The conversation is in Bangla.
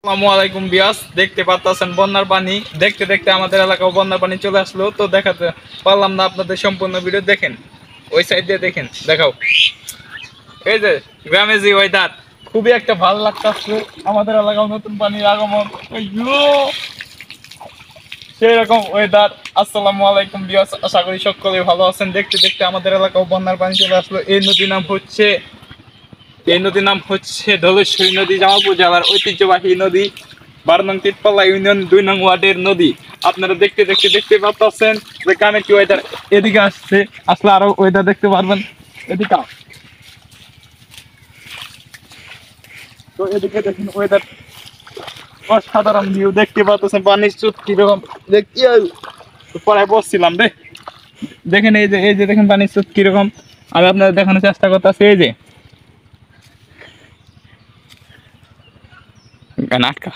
আসসালামু আলাইকুম বিয়াস, দেখতে পাচ্ছেন বন্যার পানি। দেখতে দেখতে আমাদের এলাকাও বন্যার পানি চলে আসলো, তো দেখাতে পারলাম না আপনাদের। সম্পূর্ণ ভিডিও দেখেন, ওই সাইড দিয়ে দেখেন, দেখাও। এই যে গ্রামে যে ওয়েদার, খুবই একটা ভালো লাগতেছে। আমাদের এলাকাও নতুন পানির আগমন, সেই রকম ওয়েদার। আসসালামু আলাইকুম বিয়াস, আশা করি সকলে ভালো আছেন। দেখতে দেখতে আমাদের এলাকাও বন্যার পানি চলে আসলো। এই নদীর নাম হচ্ছে ধলেশ্বরী নদী, জামালপুর জেলার ঐতিহ্যবাহী নদী, 12 নং তিতপাল্লা ইউনিয়ন 2 নং ওয়ার্ডের নদী। আপনারা দেখতে পাচ্ছেন যে কানে কি ওয়েদার। এদিকে আসলে আরো ওয়েদার দেখতে পারবেন। এদিকে তো এদিকে দেখুন ওয়েদার, অসাধারণ ভিউ দেখতে পাচ্ছেন। পানির স্রোত কিরকম দেখি পরে বসছিলাম রে। দেখেন এই যে দেখেন পানির স্রোত কিরকম। আমি আপনাদের দেখানোর চেষ্টা করতেছি। এই যে নাটকা